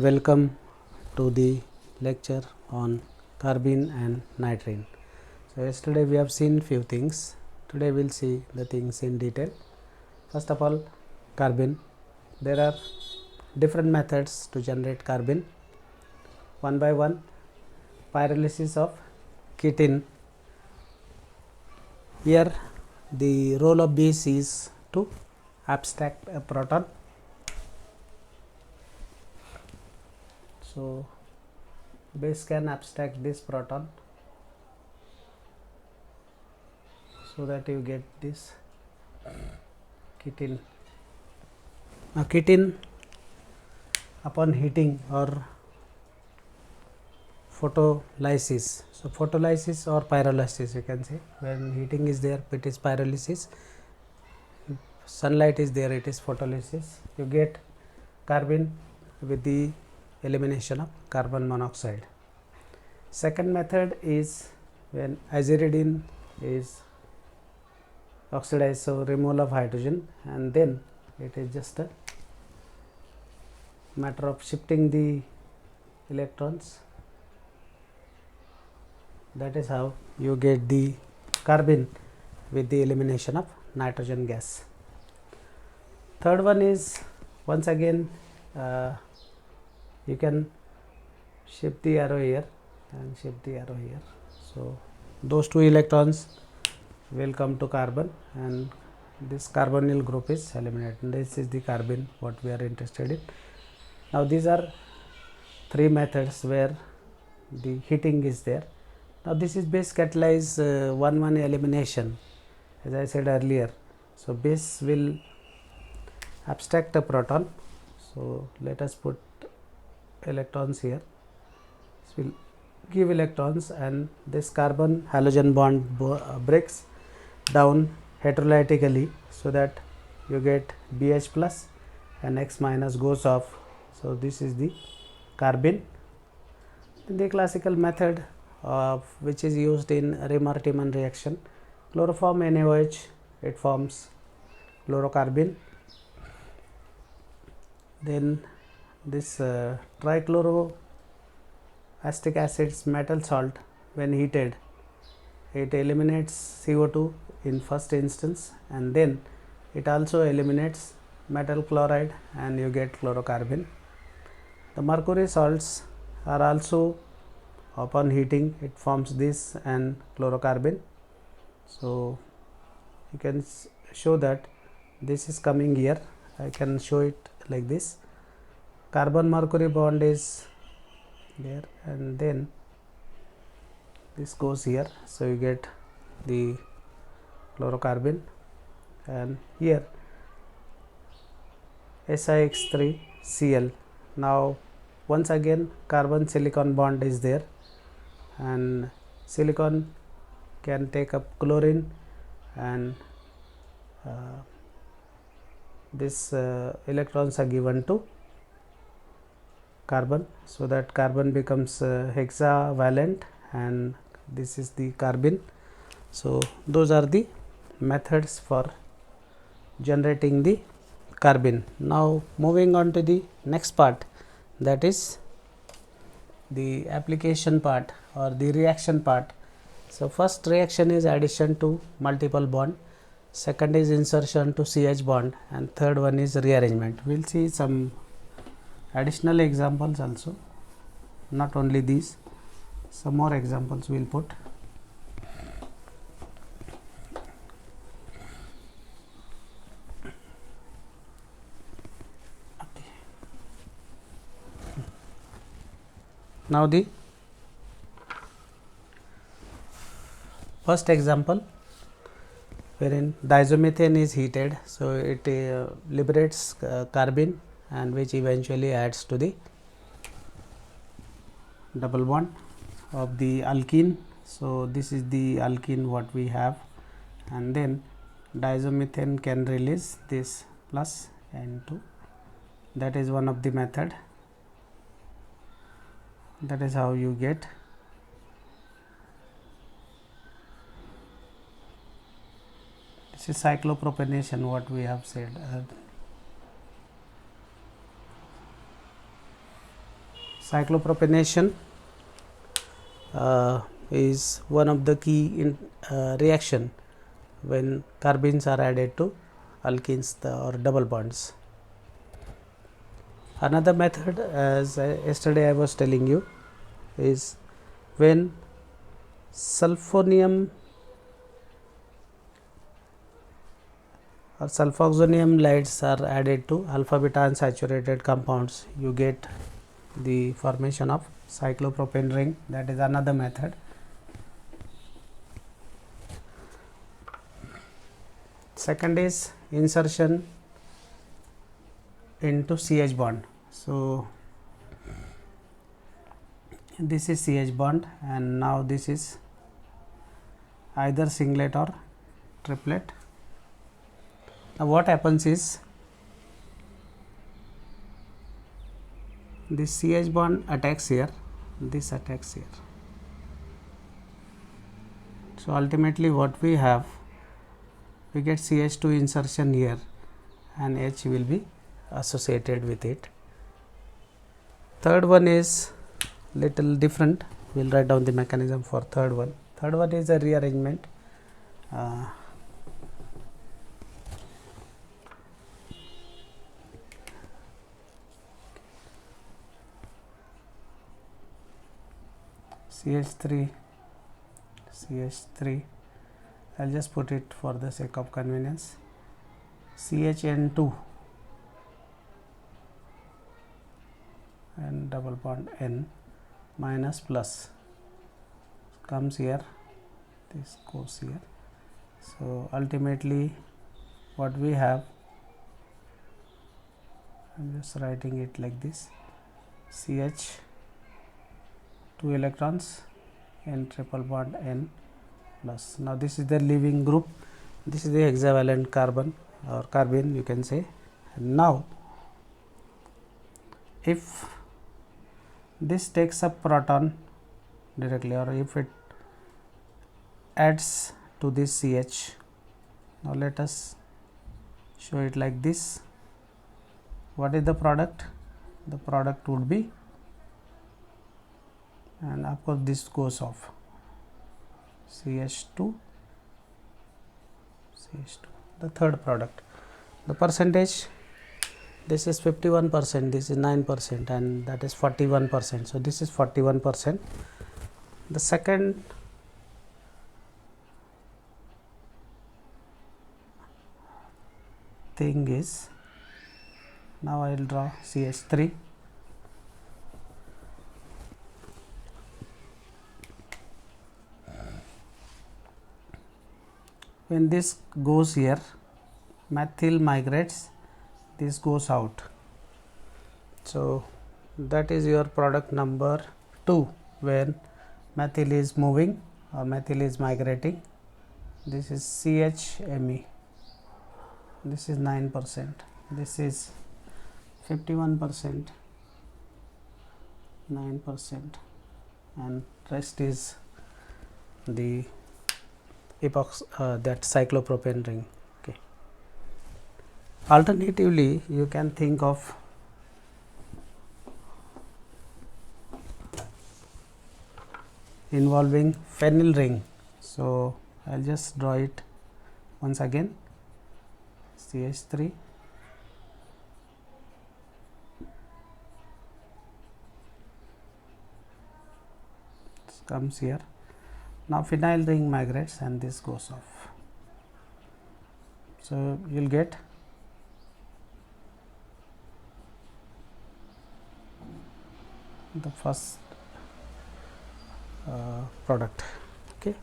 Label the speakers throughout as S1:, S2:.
S1: Welcome to the lecture on carbene and nitrene. So yesterday we have seen few things. Today we'll see the things in detail. First of all, carbene. There are different methods to generate carbene. One by one, pyrolysis of ketene. Here the role of base is to abstract a proton. So base can abstract this proton so that you get this ketene. Now ketene upon heating or photolysis, so photolysis or pyrolysis you can say, when heating is there it is pyrolysis, sunlight is there it is photolysis, you get carbene with the elimination of carbon monoxide. Second method is when aziridine is oxidized, so removal of hydrogen, and then it is just a matter of shifting the electrons. That is how you get the carbene with the elimination of nitrogen gas. Third one is once again you can shift the arrow here and shift the arrow here. So those two electrons will come to carbon and this carbonyl group is eliminated. This is the carbene what we are interested in. Now these are three methods where the heating is there. Now this is base catalyzed 1-1 elimination, as I said earlier. So base will abstract a proton. So let us put electrons here. This will give electrons and this carbon halogen bond breaks down heterolytically so that you get BH plus and X minus goes off. So this is the carbene. The classical method which is used in Remer-Tiemann reaction, chloroform NaOH, it forms chlorocarbene. Then this trichloroacetic acid's metal salt, when heated it eliminates CO2 in first instance and then it also eliminates metal chloride and you get chlorocarbene. The mercury salts are also, upon heating it forms this and chlorocarbene. So you can show that this is coming here. I can show it like this. Carbon mercury bond is there and then this goes here, so you get the chlorocarbene, and here SiX3Cl. Now once again carbon silicon bond is there and silicon can take up chlorine and this electrons are given to carbon, so that carbon becomes hexavalent and this is the carbene. So those are the methods for generating the carbene. Now moving on to the next part, that is the application part or the reaction part. So first reaction is addition to multiple bond, second is insertion to CH bond, and third one is rearrangement. We will see some additional examples also, not only these, some more examples we will put. Now the first example, wherein diazomethane is heated, so it liberates carbene and which eventually adds to the double bond of the alkene. So this is the alkene what we have, and then diazomethane can release this plus N2. That is one of the method. That is how you get this is cyclopropanation what we have said. cyclopropanation is one of the key reaction when carbenes are added to alkenes or double bonds. Another method, as yesterday I was telling you, is when sulfonium or sulfoxonium lights are added to alpha beta unsaturated compounds, you get the formation of cyclopropane ring. That is another method. Second is insertion into CH bond. So, this is CH bond and now this is either singlet or triplet. Now, what happens is this CH bond attacks here, this attacks here. So, ultimately what we have, we get CH2 insertion here and H will be associated with it. Third one is little different. We will write down the mechanism for third one. Third one is a rearrangement. CH3, CH3, I will just put it for the sake of convenience, CHN2 and double bond N minus plus comes here, this goes here. So, ultimately what we have, I am just writing it like this, CH 2 electrons and triple bond N plus. Now, this is the leaving group, this is the hexavalent carbon or carbene you can say. And now, if this takes up proton directly or if it adds to this CH, now let us show it like this. What is the product? The product would be, and of course this goes off, CH2, the third product. The percentage, this is 51%, this is 9% and that is 41%. So, this is 41%. The second thing is, now I will draw CH3. When this goes here, methyl migrates, this goes out. So, that is your product number 2 when methyl is moving or methyl is migrating. This is CHMe, this is 9%, this is 51%, 9% and rest is the that cyclopropane ring. Okay. Alternatively, you can think of involving phenyl ring. So, I will just draw it once again, CH3, this comes here. Now, phenyl ring migrates and this goes off. So, you will get the first product. Okay.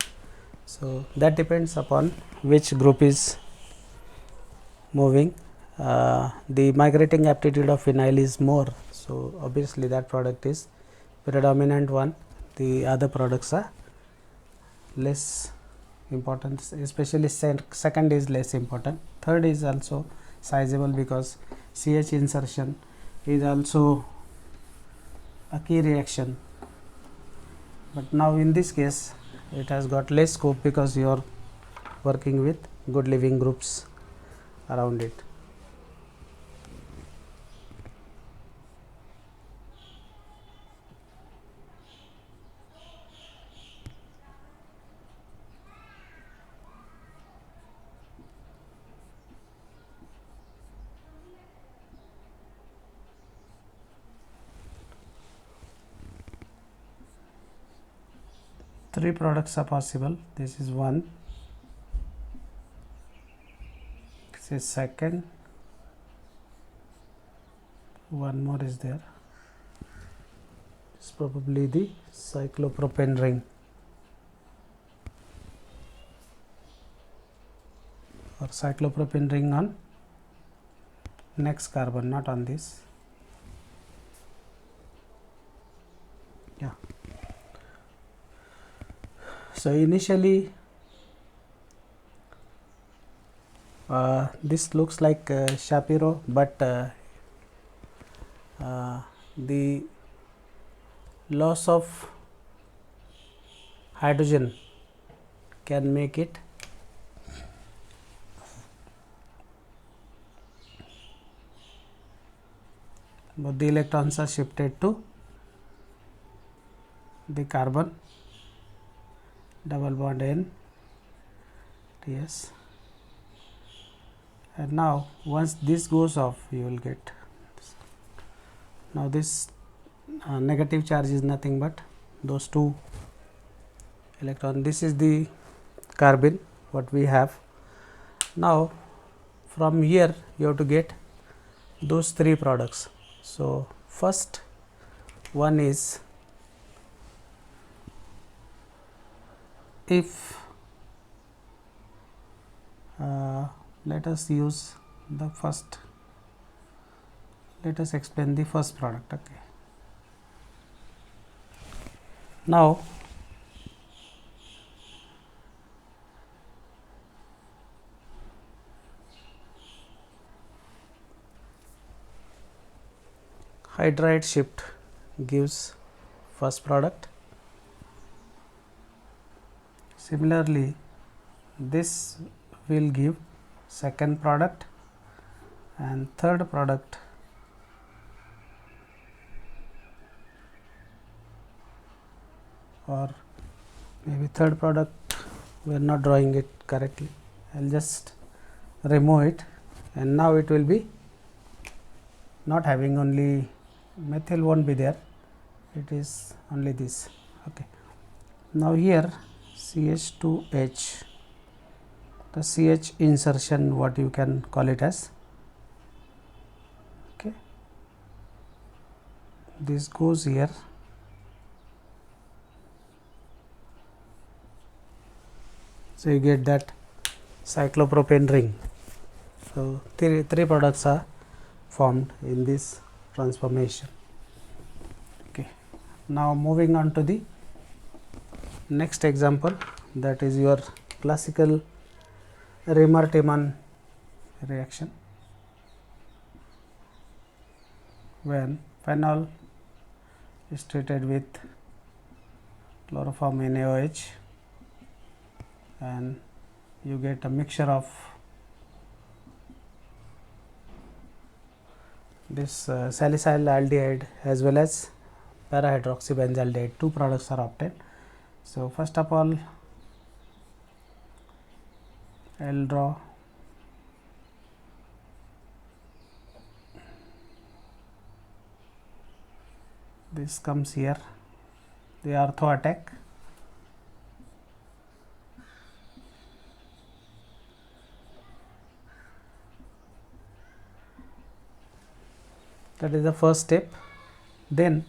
S1: So, that depends upon which group is moving. The migrating aptitude of phenyl is more. So, obviously, that product is predominant one, the other products are less important, especially second is less important. Third is also sizable because CH insertion is also a key reaction, but now in this case it has got less scope because you are working with good leaving groups around it. 3 products are possible. This is one, this is second, one more is there. It's probably the cyclopropane ring or cyclopropane ring on next carbon, not on this. Yeah. So initially this looks like Shapiro, but the loss of hydrogen can make it but the electrons are shifted to the carbon, double bond N TS, and now once this goes off you will get this. Now this negative charge is nothing but those two electron. This is the carbon what we have. Now from here you have to get those 3 products. So first one is, if let us use the first, let us explain the first product. Okay. Now hydride shift gives first product. Similarly, this will give second product, and third product or maybe third product, we are not drawing it correctly. I will just remove it, and now it will be not having only methyl won't be there, it is only this. Okay. Now here CH2H, the CH insertion, what you can call it as. Okay. This goes here, so you get that cyclopropane ring. So three products are formed in this transformation. Okay. Now moving on to the next example, that is your classical Riemann-Tiemann reaction, when phenol is treated with chloroform NaOH and you get a mixture of this salicylaldehyde as well as para-hydroxybenzaldehyde. 2 products are obtained. So first of all, I will draw this, comes here, the ortho attack, that is the first step. Then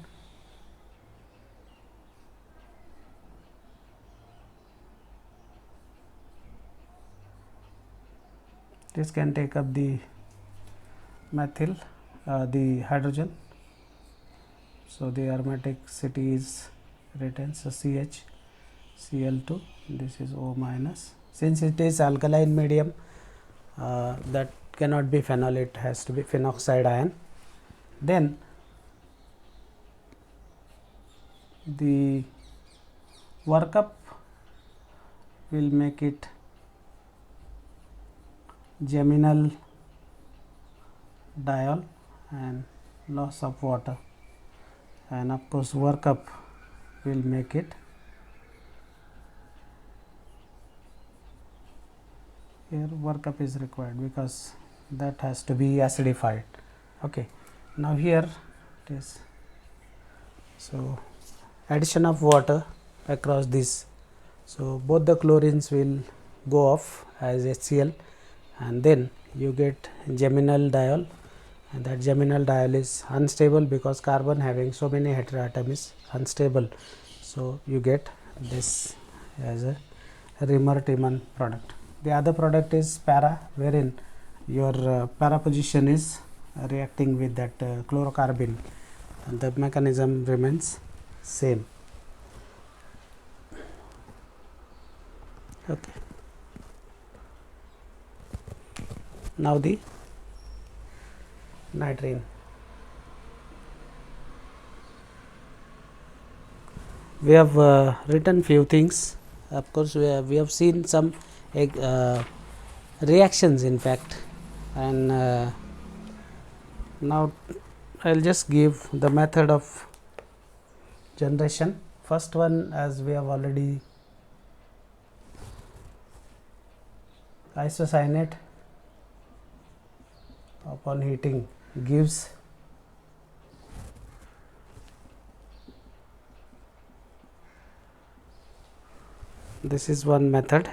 S1: this can take up the methyl, the hydrogen, so the aromaticity is written, so CH Cl2, this is O minus. Since it is alkaline medium, that cannot be phenol, it has to be phenoxide ion. Then the workup will make it geminal diol and loss of water, and of course workup will make it here, workup is required because that has to be acidified. Okay. Now here it is, so addition of water across this So both the chlorines will go off as HCl, and then you get geminal diol, and that geminal diol is unstable because carbon having so many heteroatom is unstable. So you get this as a Riemann-Tiemann product. The other product is para, wherein your para position is reacting with that chlorocarbon, and the mechanism remains same. Okay. Now the nitrene. We have written few things. Of course, we have seen some reactions in fact, and now I will just give the method of generation. First one, as we have already, isocyanate upon heating gives this is one method.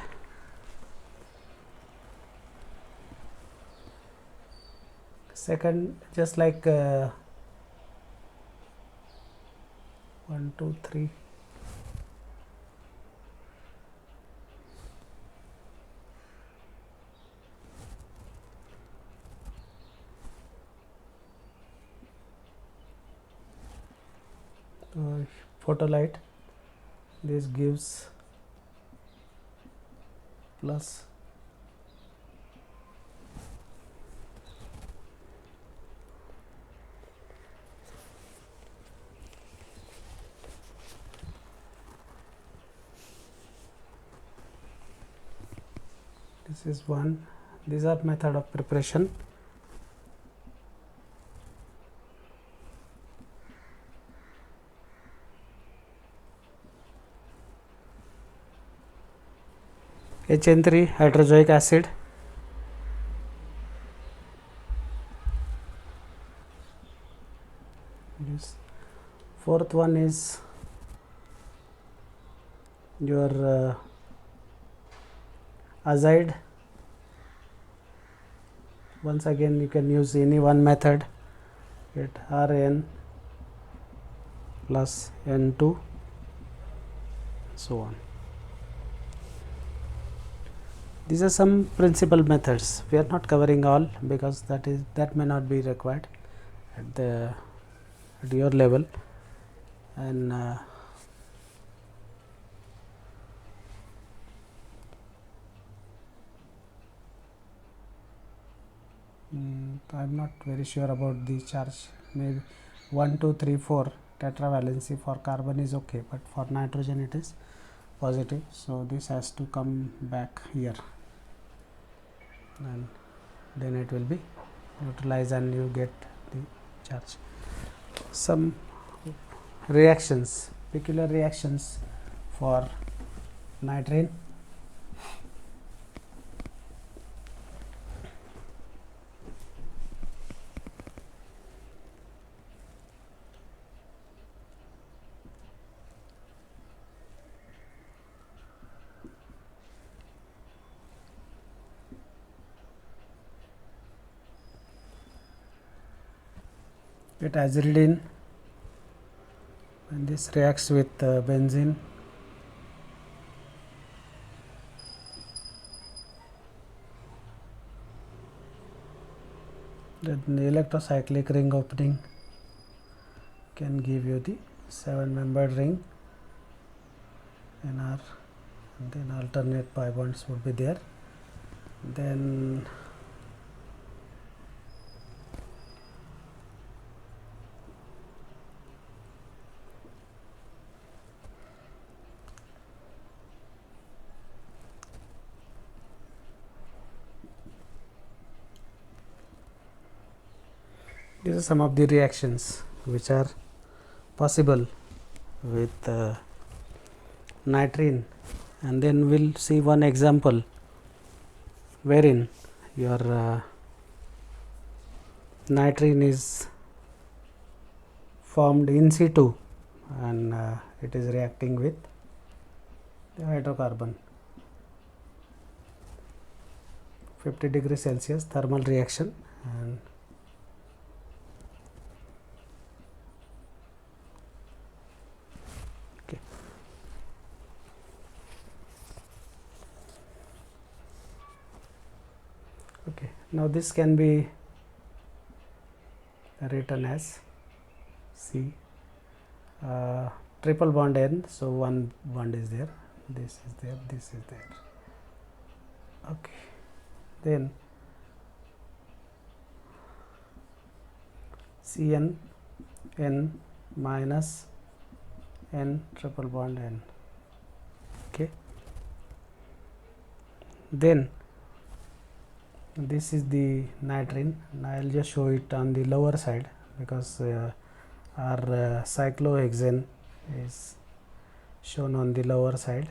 S1: Second, just like 1, 2, 3. Photolite, this gives plus this is one. These are method of preparation. HN3 hydrozoic acid, yes. Fourth one is your azide. Once again you can use any one method, get Rn plus N2, so on. These are some principal methods. We are not covering all because that may not be required at your level, and I am not very sure about the charge. Maybe 1, 2, 3, 4 tetravalency for carbon is okay, but for nitrogen it is positive. So this has to come back here, and then it will be neutralized and you get the charge. Some reactions, peculiar reactions for nitrene. Get azridine, and this reacts with benzene. Then the electrocyclic ring opening can give you the 7-membered ring NR, and then alternate pi bonds would be there. Then these are some of the reactions which are possible with nitrene, and then we'll see one example wherein your nitrene is formed in situ, and it is reacting with the hydrocarbon. 50 degrees Celsius thermal reaction, and okay. Okay, now this can be written as C, triple bond N, so one bond is there, this is there, this is there. Okay, then Cn N minus N triple bond N. Okay, then this is the nitrogen. I will just show it on the lower side because our cyclohexane is shown on the lower side.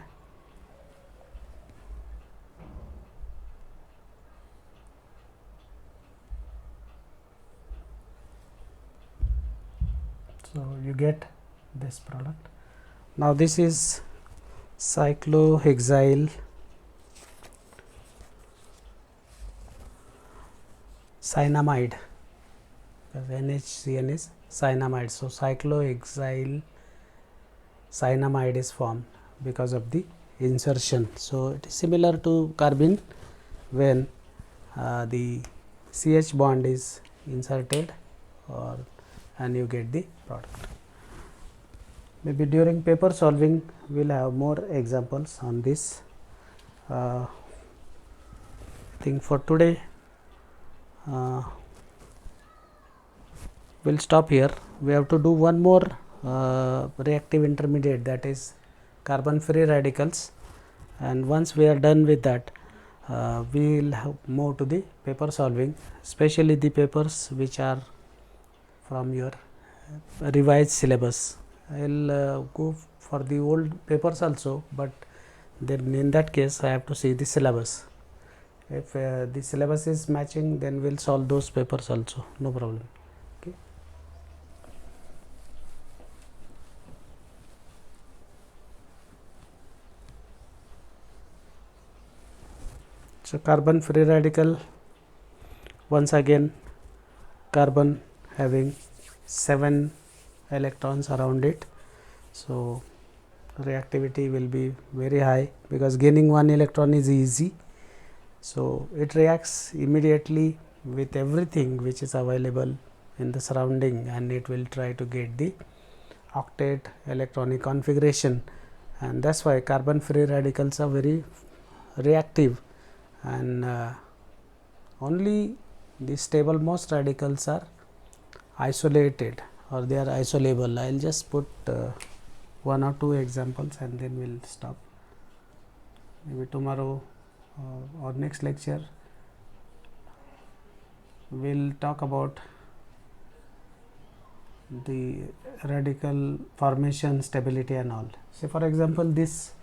S1: So you get this product. Now this is cyclohexyl cyanamide, because NHCN is cyanamide, so cyclohexyl cyanamide is formed because of the insertion. So it is similar to carbene when the CH bond is inserted, and you get the product. Maybe during paper solving we will have more examples on this. I think for today we'll stop here. We have to do one more reactive intermediate, that is carbon free radicals, and once we are done with that we will move to the paper solving, especially the papers which are from your revised syllabus. I will go for the old papers also, but then in that case I have to see the syllabus. If the syllabus is matching, then we will solve those papers also, no problem. Okay. So carbon free radical, once again carbon having 7 electrons around it, so reactivity will be very high because gaining 1 electron is easy. So it reacts immediately with everything which is available in the surrounding, and it will try to get the octet electronic configuration, and that's why carbon free radicals are very reactive, and only the stable most radicals are isolated or they are isolable. I will just put 1 or 2 examples and then we will stop. Maybe tomorrow or next lecture we will talk about the radical formation, stability and all. Say for example this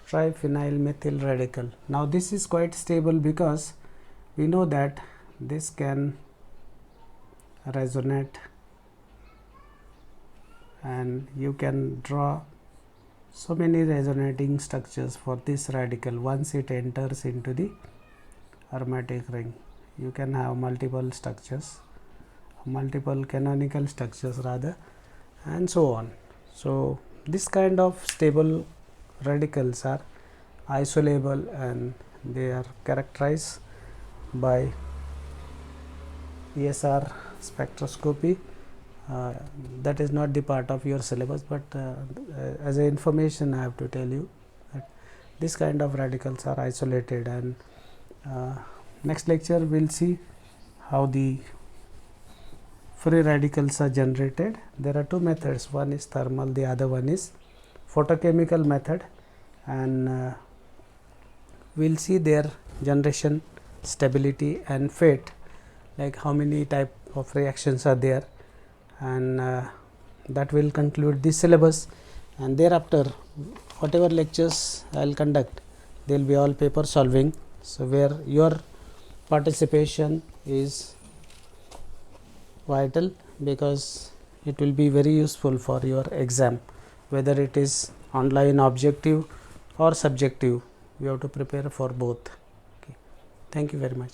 S1: triphenyl methyl radical. Now this is quite stable because we know that this can resonate, and you can draw so many resonating structures for this radical. Once it enters into the aromatic ring, you can have multiple structures, multiple canonical structures rather, and so on. So this kind of stable radicals are isolable and they are characterized by ESR spectroscopy. That is not the part of your syllabus, but as a information I have to tell you that this kind of radicals are isolated, and next lecture we will see how the free radicals are generated. There are 2 methods, one is thermal, the other one is photochemical method, and we will see their generation, stability and fate, like how many type of reactions are there, and that will conclude this syllabus. And thereafter whatever lectures I will conduct, they will be all paper solving, so where your participation is vital because it will be very useful for your exam, whether it is online objective or subjective. You have to prepare for both. Okay. Thank you very much.